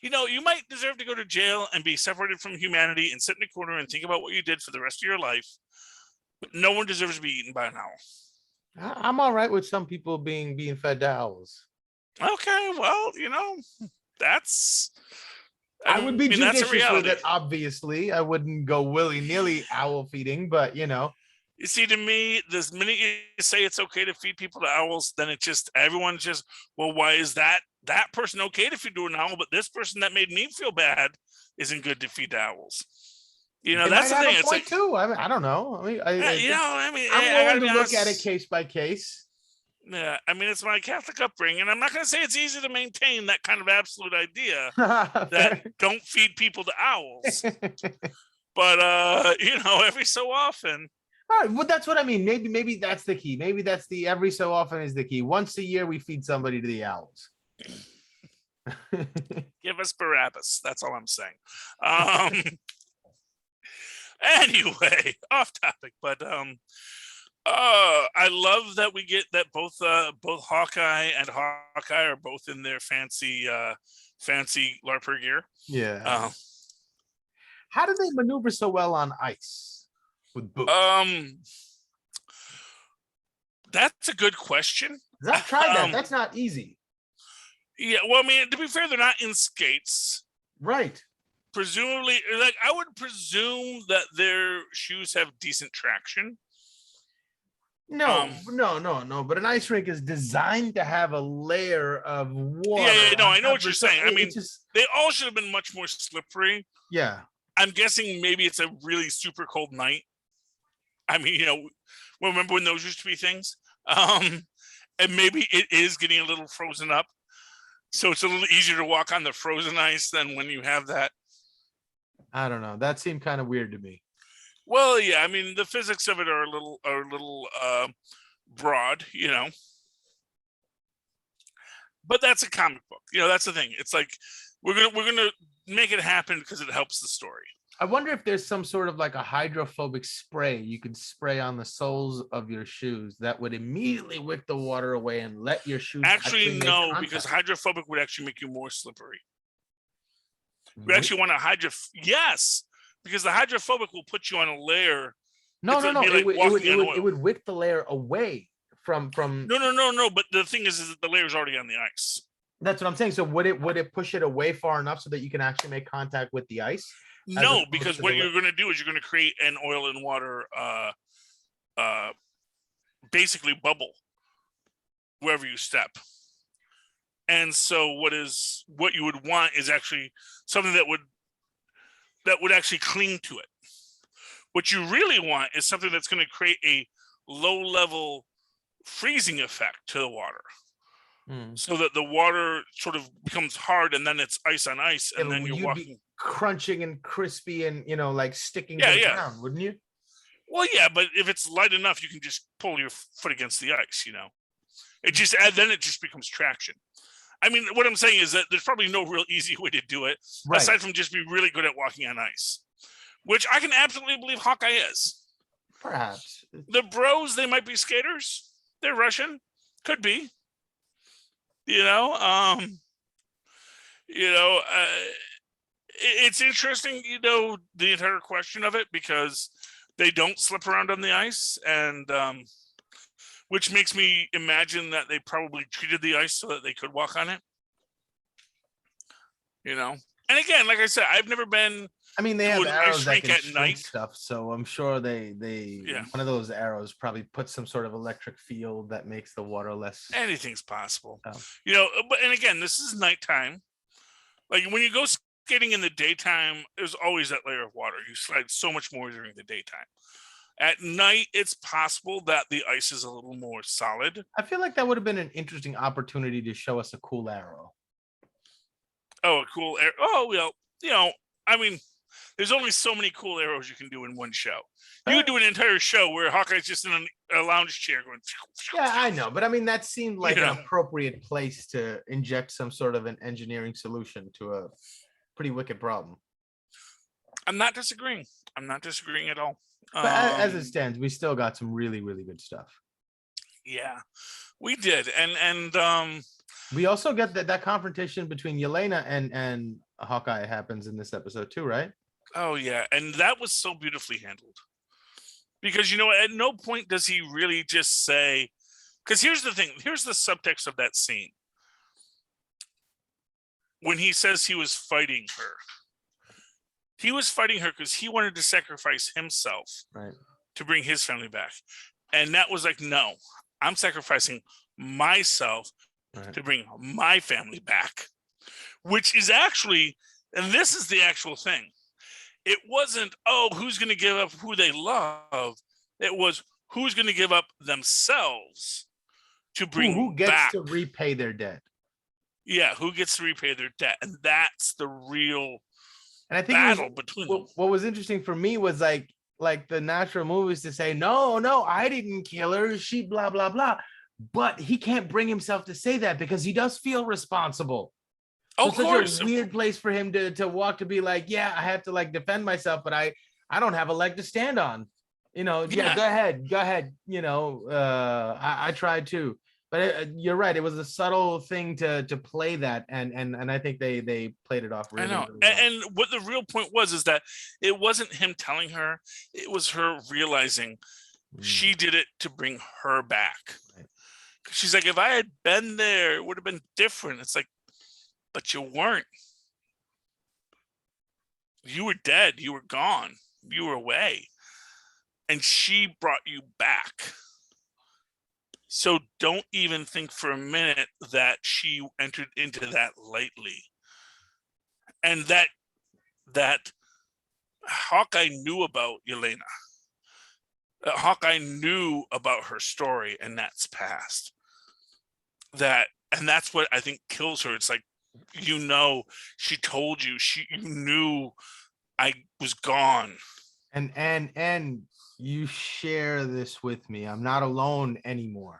think. you might deserve to go to jail and be separated from humanity and sit in a corner and think about what you did for the rest of your life. But no one deserves to be eaten by an owl. I'm all right with some people being fed to owls. Okay, well, that's. I would be judicious with it, reality. obviously. I wouldn't go willy-nilly owl feeding, but You see, to me, the minute you say it's okay to feed people to owls, then everyone's just, well, why is that person okay to feed to an owl, but this person that made me feel bad isn't good to feed to owls? That's the thing. It's like too. I don't know. I'm willing to look at it case by case. Yeah, it's my Catholic upbringing, and I'm not going to say it's easy to maintain that kind of absolute idea that don't feed people to owls. But every so often. All right, well, that's what I mean. Maybe that's the key. Maybe that's the every so often is the key. Once a year, we feed somebody to the owls. Give us Barabbas. That's all I'm saying. Anyway, off topic, but I love that we get that both Hawkeye and Hawkeye are both in their fancy LARPer gear. Yeah. How do they maneuver so well on ice with boots? That's a good question. I've tried that. That's not easy. Yeah, well, to be fair, they're not in skates, right? Presumably, I would presume that their shoes have decent traction. No. But an ice rink is designed to have a layer of water. Yeah, I know what you're saying. They all should have been much more slippery. Yeah. I'm guessing maybe it's a really super cold night. Remember when those used to be things? And maybe it is getting a little frozen up. So it's a little easier to walk on the frozen ice than when you have that. I don't know. That seemed kind of weird to me. Well, yeah, the physics of it are a little broad, But that's a comic book. That's the thing. It's like we're gonna make it happen because it helps the story. I wonder if there's some sort of like a hydrophobic spray you could spray on the soles of your shoes that would immediately wick the water away and let your shoes actually no, because hydrophobic would actually make you more slippery. We actually want to yes, because the hydrophobic will put you on a layer. No. It would wick the layer away from. No. But the thing is that the layer is already on the ice. That's what I'm saying. So would it push it away far enough so that you can actually make contact with the ice? No, because what you're going to do is you're going to create an oil and water, basically bubble wherever you step. And so what you would want is actually something that would actually cling to it. What you really want is something that's going to create a low level freezing effect to the water. So that the water sort of becomes hard and then it's ice on ice and then you're walking crunching and crispy and like sticking to the ground, wouldn't you? Well, yeah, but if it's light enough, you can just pull your foot against the ice, It just becomes traction. What I'm saying is that there's probably no real easy way to do it, aside from just be really good at walking on ice, which I can absolutely believe Hawkeye is. Perhaps. The bros, they might be skaters. They're Russian. Could be. It's interesting, the entire question of it, because they don't slip around on the ice, and which makes me imagine that they probably treated the ice so that they could walk on it. And again, like I said, I've never been. They have arrows that can shoot stuff, so I'm sure they one of those arrows probably puts some sort of electric field that makes the water less. Anything's possible, But and again, this is nighttime. Like when you go skating in the daytime, there's always that layer of water. You slide so much more during the daytime. At night, it's possible that the ice is a little more solid. I feel like that would have been an interesting opportunity to show us a cool arrow. Oh, a cool arrow. Oh, well, there's only so many cool arrows you can do in one show. You could do an entire show where Hawkeye's just in a lounge chair going. Yeah, I know, but that seemed like an appropriate place to inject some sort of an engineering solution to a pretty wicked problem. I'm not disagreeing at all. But as it stands, we still got some really, really good stuff. Yeah, we did, and we also got that confrontation between Yelena Hawkeye happens in this episode too, right? Oh yeah, and that was so beautifully handled. Because at no point does he really just say, because here's the thing, here's the subtext of that scene. When he says he was fighting her because he wanted to sacrifice himself to bring his family back. And that was like, no, I'm sacrificing myself to bring my family back, which is actually, and this is the actual thing. It wasn't, who's going to give up who they love. It was, who's going to give up themselves to bring who gets back to repay their debt. Yeah, who gets to repay their debt. And that's the real and I think battle between them. What was interesting for me was like the natural move is to say, no, I didn't kill her. She blah, blah, blah. But he can't bring himself to say that because he does feel responsible. So of course. Such a weird place for him to walk, to be like, yeah, I have to like defend myself, but I don't have a leg to stand on. Go ahead. I tried to. But you're right. It was a subtle thing to play that, and I think they played it off really, I know. Really well. And what the real point was is that it wasn't him telling her; it was her realizing she did it to bring her back. Right. She's like, if I had been there, it would have been different. It's like, but you weren't. You were dead. You were gone. You were away, and she brought you back. So don't even think for a minute that she entered into that lightly. And that Hawkeye knew about Yelena. Hawkeye knew about her story and that's past. And that's what I think kills her. It's like, she told you, you knew I was gone. And you share this with me. I'm not alone anymore.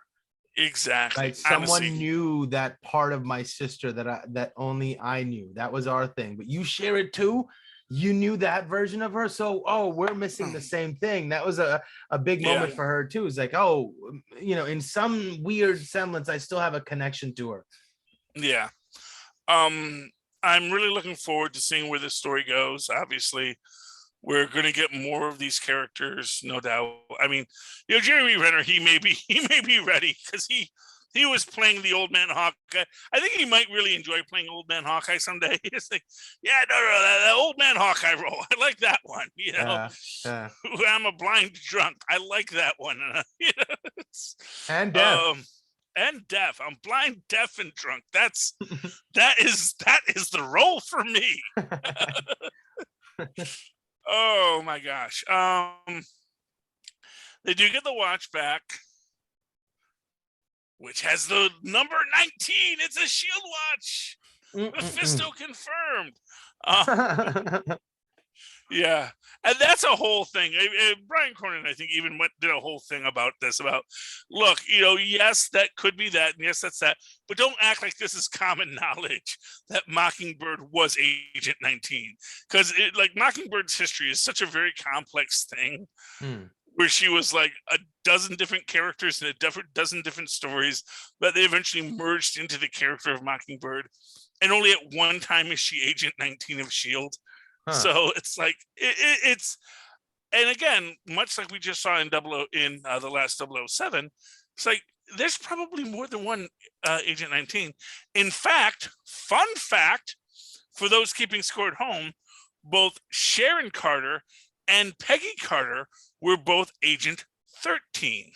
Exactly. Like someone knew that part of my sister that only I knew. That was our thing. But you share it too. You knew that version of her. So, we're missing the same thing. That was a big moment for her too. It's like, in some weird semblance, I still have a connection to her. Yeah. I'm really looking forward to seeing where this story goes. Obviously, we're going to get more of these characters, no doubt. I mean, Jeremy Renner, he may be ready because he was playing the old man Hawkeye. I think he might really enjoy playing old man Hawkeye someday. It's like, that old man Hawkeye role. I like that one. I'm a blind drunk. I like that one. And deaf. And deaf. I'm blind, deaf, and drunk. that is the role for me. Oh my gosh. They do get the watch back, which has the number 19. It's a shield watch. Mephisto confirmed. Yeah. And that's a whole thing. Brian Cronin, I think, even did a whole thing about this, look, yes, that could be that, and yes, that's that, but don't act like this is common knowledge that Mockingbird was Agent 19. Because Mockingbird's history is such a very complex thing, where she was like a dozen different characters and a dozen different stories, but they eventually merged into the character of Mockingbird. And only at one time is she Agent 19 of S.H.I.E.L.D. So it's like it's, and again, much like we just saw in the last 007, it's like there's probably more than one Agent 19. In fact, fun fact for those keeping score at home, both Sharon Carter and Peggy Carter were both Agent 13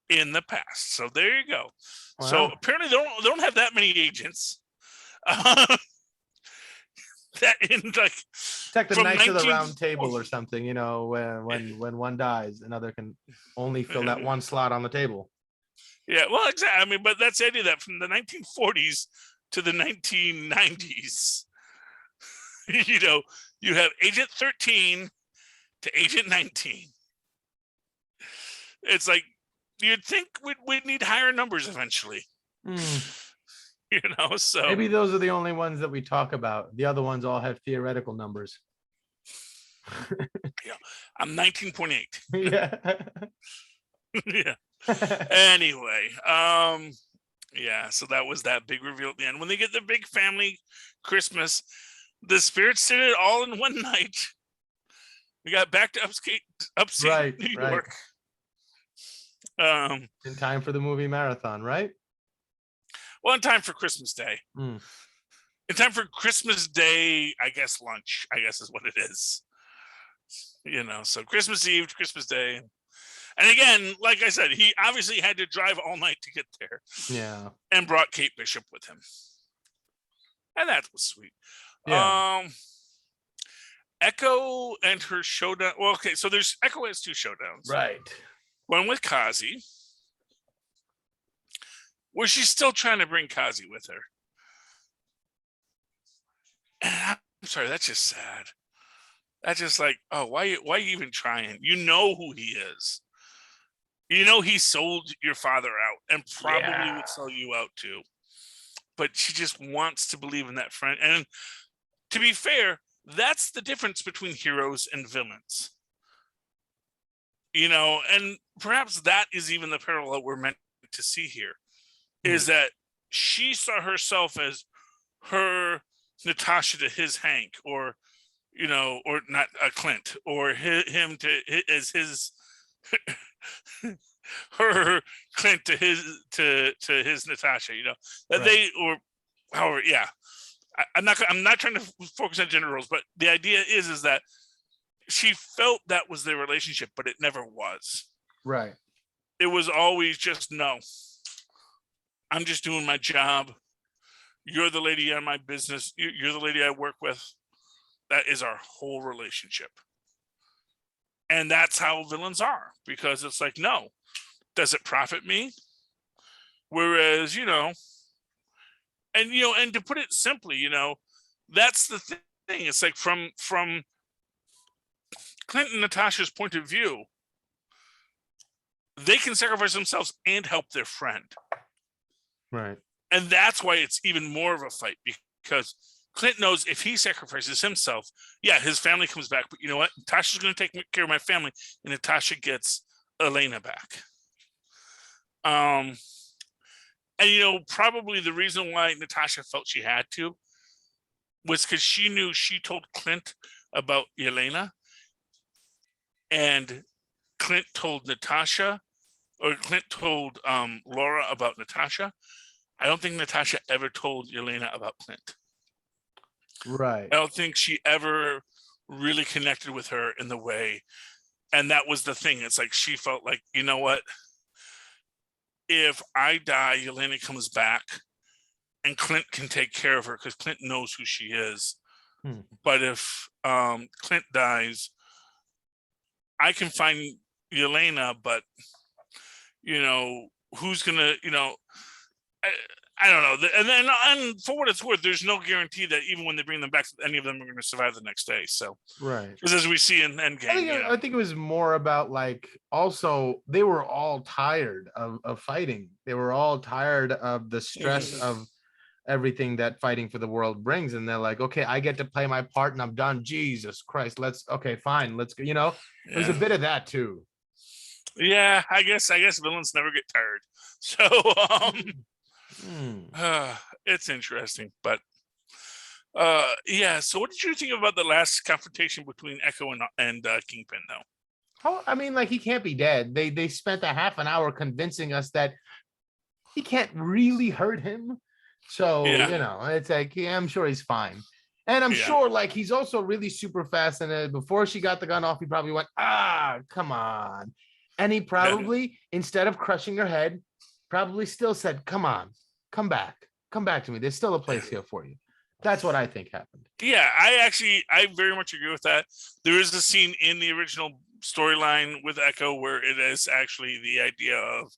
in the past. So there you go. Wow. So apparently they don't have that many agents. That in it's like the Knights of the Round Table or something, when one dies, another can only fill that one slot on the table. Yeah, well, exactly. I mean, but that's the idea that from the 1940s to the 1990s, you have Agent 13 to Agent 19. It's like you'd think we'd need higher numbers eventually. So maybe those are the only ones that we talk about. The other ones all have theoretical numbers. Yeah, I'm 19.8. Yeah. Yeah. Anyway, Yeah, so that was that big reveal at the end. When they get the big family Christmas, the spirits did it all in one night. We got back to upstate New York. In time for the movie marathon, right? Well, in time for Christmas Day. Mm. In time for Christmas Day, I guess lunch, I guess is what it is. So Christmas Eve, Christmas Day. And again, like I said, he obviously had to drive all night to get there. Yeah. And brought Kate Bishop with him. And that was sweet. Yeah. Echo and her showdown. Well, okay, so Echo has 2 showdowns. Right. One with Kazi, where she's still trying to bring Kazi with her. And I'm sorry, that's just sad. That's just like, oh, why are you even trying? You know who he is. You know he sold your father out and probably would sell you out too. But she just wants to believe in that friend. And to be fair, that's the difference between heroes and villains. And perhaps that is even the parallel we're meant to see here, is that she saw herself as her Natasha to his Hank, or or not Clint, or him as his her Clint to his Natasha. That right. They, or however, yeah. I'm not trying to focus on gender roles, but the idea is that she felt that was their relationship, but it never was. Right. It was always just, no, I'm just doing my job. You're the lady on my business. You're the lady I work with. That is our whole relationship. And that's how villains are, because it's like, no, does it profit me? Whereas, and to put it simply, that's the thing. It's like from Clint and Natasha's point of view, they can sacrifice themselves and help their friend. Right. And that's why it's even more of a fight, because Clint knows if he sacrifices himself, his family comes back. But you know what? Natasha's going to take care of my family, and Natasha gets Elena back. And probably the reason why Natasha felt she had to was because she knew she told Clint about Elena, and Clint told Natasha, or Clint told Laura about Natasha. I don't think Natasha ever told Elena about Clint. Right. I don't think she ever really connected with her in the way. And that was the thing. It's like she felt like, you know what? If I die, Elena comes back and Clint can take care of her because Clint knows who she is. But if Clint dies, I can find Elena, but, who's going to, I don't know. And for what it's worth, there's no guarantee that even when they bring them back, any of them are going to survive the next day. So, right. Because as we see in Endgame, I think it was more about also they were all tired of fighting. They were all tired of the stress of everything that fighting for the world brings. And they're like, okay, I get to play my part and I'm done. Jesus Christ. Okay, fine. Let's go. There's a bit of that too. Yeah, I guess villains never get tired. So, it's interesting, but so what did you think about the last confrontation between Echo and Kingpin, though? He can't be dead. They spent a half an hour convincing us that he can't really hurt him, so it's like, I'm sure he's fine, and I'm sure he's also really super fast, and before she got the gun off, he probably went, come on, and he probably instead of crushing her head, probably still said, come on, come back to me. There's still a place here for you. That's what I think happened. Yeah, I very much agree with that. There is a scene in the original storyline with Echo where it is actually the idea of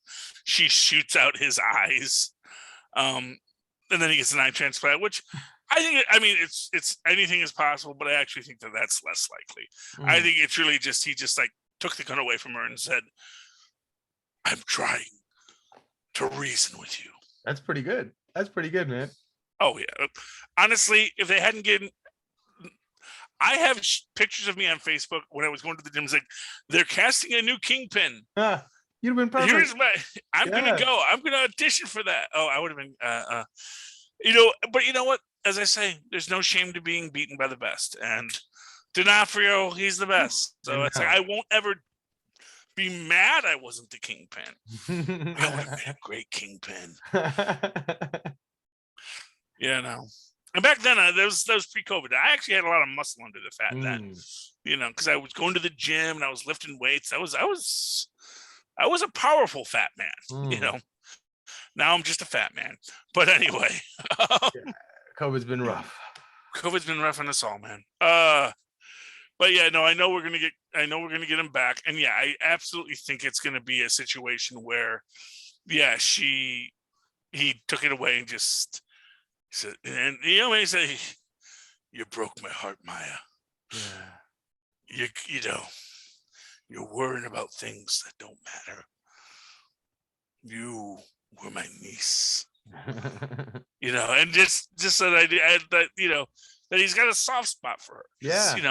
she shoots out his eyes, and then he gets an eye transplant, which I think, it's anything is possible, but I actually think that that's less likely. I think it's really just, he just took the gun away from her and said, I'm trying to reason with you. That's pretty good. That's pretty good, man. Oh, yeah. Honestly, if they hadn't given... I have pictures of me on Facebook when I was going to the gym. It's like, they're casting a new Kingpin. You'd have been perfect. Here's my. I'm gonna go. I'm gonna audition for that. Oh, I would have been. You know, but you know what? As I say, there's no shame to being beaten by the best, and D'Onofrio, he's the best. So it's like I won't ever be mad I wasn't the Kingpin. I would have been a great Kingpin. Yeah, no. And back then, that was pre-COVID. I actually had a lot of muscle under the fat then. You know, because I was going to the gym and I was lifting weights. I was a powerful fat man. You know. Now I'm just a fat man. But anyway, COVID's been rough. COVID's been rough on us all, man. But yeah, no, I know we're gonna get him back, and yeah, I absolutely think it's gonna be a situation where, yeah, he took it away and just said, and you know, he said, "You broke my heart, Maya. Yeah. You know, you're worrying about things that don't matter. You were my niece." You know, and just that you know that he's got a soft spot for her. Yeah, you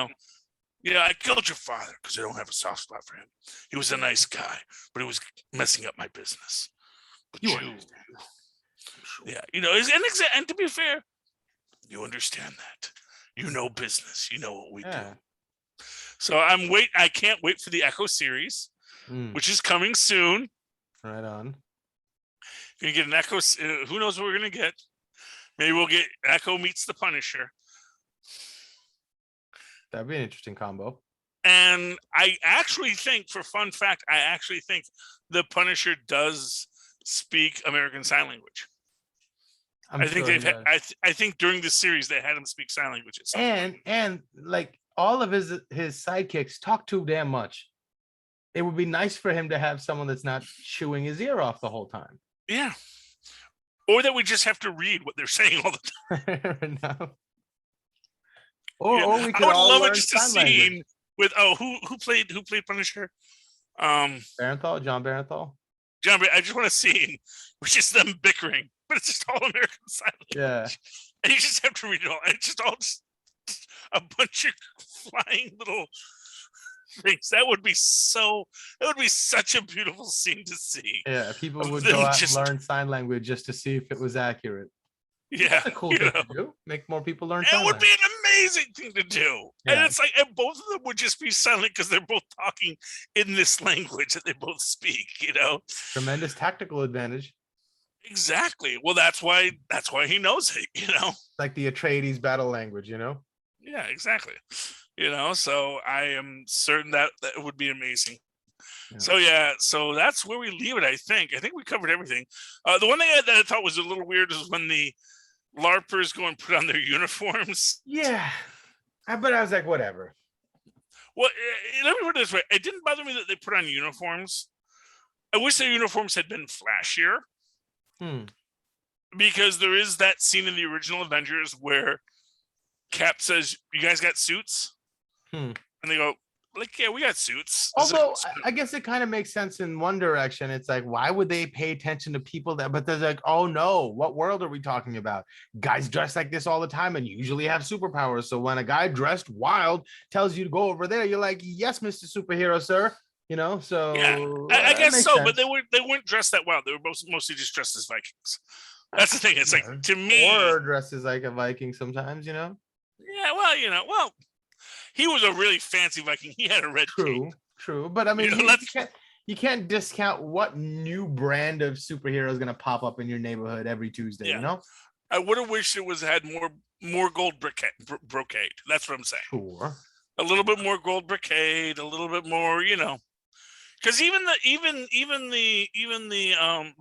know, I killed your father because I don't have a soft spot for him. He was a nice guy, but he was messing up my business. But you yeah, you know, and to be fair, you understand that. You know business. You know what we do. So I can't wait for the Echo series, which is coming soon. Right on. Gonna get an Echo. Who knows what we're gonna get? Maybe we'll get Echo meets the Punisher. That'd be an interesting combo. And I actually think, for fun fact, the Punisher does speak American Sign Language. I think during the series they had him speak sign language. And like all of his sidekicks talk too damn much. It would be nice for him to have someone that's not chewing his ear off the whole time. Yeah. Or that we just have to read what they're saying all the time. No. Or we could I would all love learn it just a scene language. with who played Punisher? John Barenthal. I just want a scene which is them bickering, but it's just all American Sign Language. Yeah. And you just have to read it all. And it's just all a bunch of flying little things. That would be such a beautiful scene to see. Yeah, people would go out and learn sign language just to see if it was accurate. Yeah, that's a cool thing to do. Make more people learn sign language. It would be an amazing thing to do. Yeah. And it's like, and both of them would just be silent because they're both talking in this language that they both speak, you know. Tremendous tactical advantage. Exactly. Well, that's why he knows it, you know. Like the Atreides battle language, you know. Yeah, exactly. You know, so I am certain that would be amazing. Yeah. So that's where we leave it. I think we covered everything. The one thing that I thought was a little weird is when the LARPers go and put on their uniforms. Yeah, but I was like, whatever. Well, let me put it this way: it didn't bother me that they put on uniforms. I wish their uniforms had been flashier. Because there is that scene in the original Avengers where Cap says, "You guys got suits?" And they go, like, "Yeah, we got suits." Although I guess it kind of makes sense in one direction. It's like, why would they pay attention to people that? But there's like, oh no, what world are we talking about? Guys dress like this all the time and usually have superpowers. So when a guy dressed wild tells you to go over there, you're like, yes, Mr. Superhero, sir. You know, so yeah, I guess so. Sense. But they weren't dressed that wild. They were mostly just dressed as Vikings. That's the thing. It's like, to me, or dresses like a Viking sometimes. You know. Yeah, well, he was a really fancy Viking. He had a red cape. True. But I mean, you can't discount what new brand of superhero is going to pop up in your neighborhood every Tuesday. Yeah. You know, I would have wished it had more gold brocade. That's what I'm saying. Sure. A little bit more gold brocade. A little bit more, you know, because even the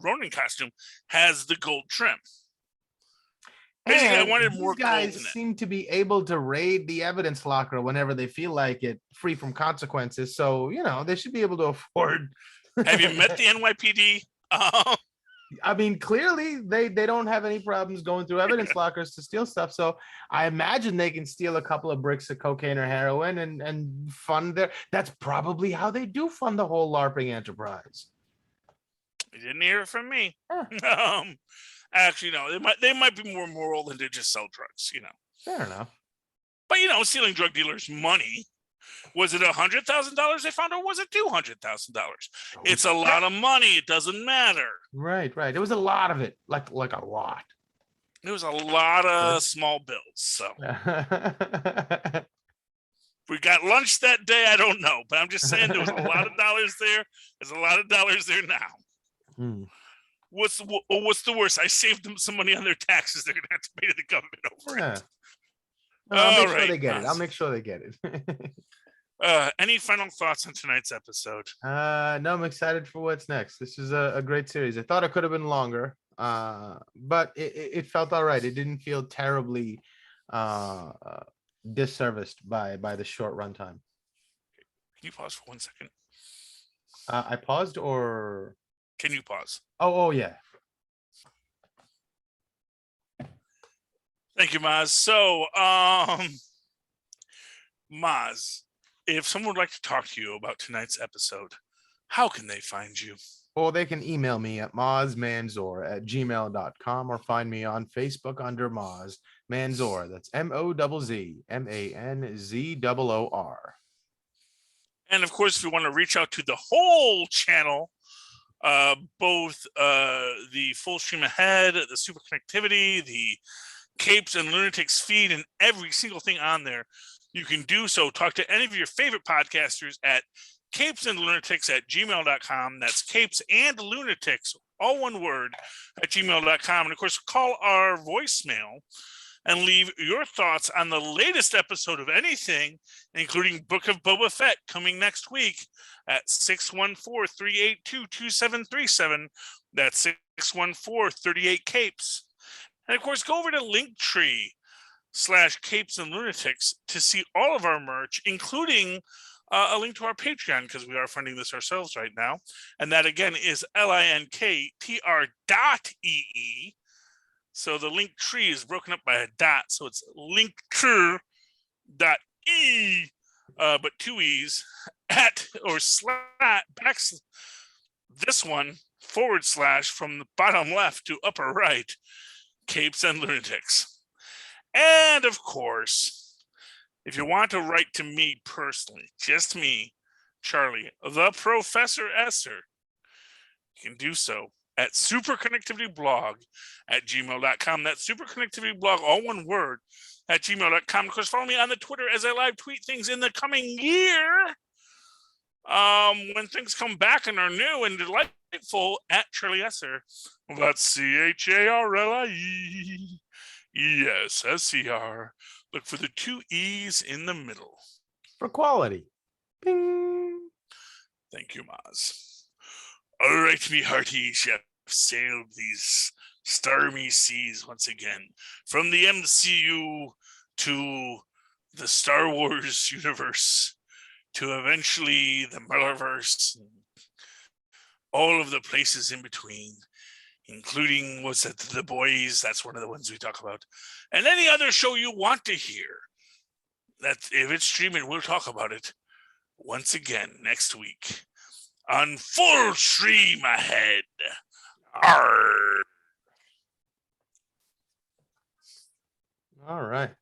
Ronin costume has the gold trim. Basically, and I wanted more. These guys seem to be able to raid the evidence locker whenever they feel like it, free from consequences. So, you know, they should be able to afford. Have you met the NYPD? I mean, clearly they don't have any problems going through evidence lockers to steal stuff. So I imagine they can steal a couple of bricks of cocaine or heroin and fund their. That's probably how they do fund the whole LARPing enterprise. You didn't hear it from me. Actually, no. They might be more moral than to just sell drugs. You know. Fair enough. But you know, stealing drug dealers' money Was it $100,000 they found, or was it $200,000? It's a lot of money. It doesn't matter. Right. It was a lot of it, like a lot. It was a lot of small bills. So we got lunch that day. I don't know, but I'm just saying there was a lot of dollars there. There's a lot of dollars there now. What's the worst? I saved them some money on their taxes. They're gonna have to pay to the government over it. I'll make sure they get it. I'll make sure they get it. Any final thoughts on tonight's episode? No, I'm excited for what's next. This is a great series. I thought it could have been longer, but it felt all right. It didn't feel terribly disserviced by the short runtime. Can you pause for 1 second? I paused, or can you pause? Oh yeah. Thank you, Mozz. So, Mozz, if someone would like to talk to you about tonight's episode, how can they find you? Well, they can email me at mozzmanzoor@gmail.com or find me on Facebook under Mozz Manzoor. That's MOZZMANZOOR. And of course, if you want to reach out to the whole channel, both the full stream ahead, the super connectivity, the Capes and Lunatics feed, and every single thing on there, you can do so. Talk to any of your favorite podcasters at capesandlunatics@gmail.com. That's Capes and Lunatics, all one word, at gmail.com. And of course, call our voicemail and leave your thoughts on the latest episode of anything, including Book of Boba Fett coming next week at 614-382-2737. That's 614-38-CAPES. And of course, go over to Linktree/Capes and Lunatics to see all of our merch, including a link to our Patreon, because we are funding this ourselves right now. And that again is linktr.ee. So the link tree is broken up by a dot. So it's linktr.e, but two E's, at or slash, this one, / from the bottom left to upper right, Capes and Lunatics. And of course, if you want to write to me personally, just me, Charlie, the Professor Esser, you can do so at superconnectivityblog@gmail.com. That's superconnectivityblog, all one word, at gmail.com. Of course, follow me on the Twitter as I live tweet things in the coming year. When things come back and are new and delightful, at Charlie Esser. That's CHARLIE. Yes, SCR. Look for the two E's in the middle. For quality. Bing. Thank you, Mozz. All right, me hearties, you have sailed these stormy seas once again. From the MCU to the Star Wars universe to eventually the Multiverse, and all of the places in between, including, what's it, The Boys? That's one of the ones we talk about. And any other show you want to hear, that if it's streaming, we'll talk about it once again next week on Full Stream Ahead. Arr. All right.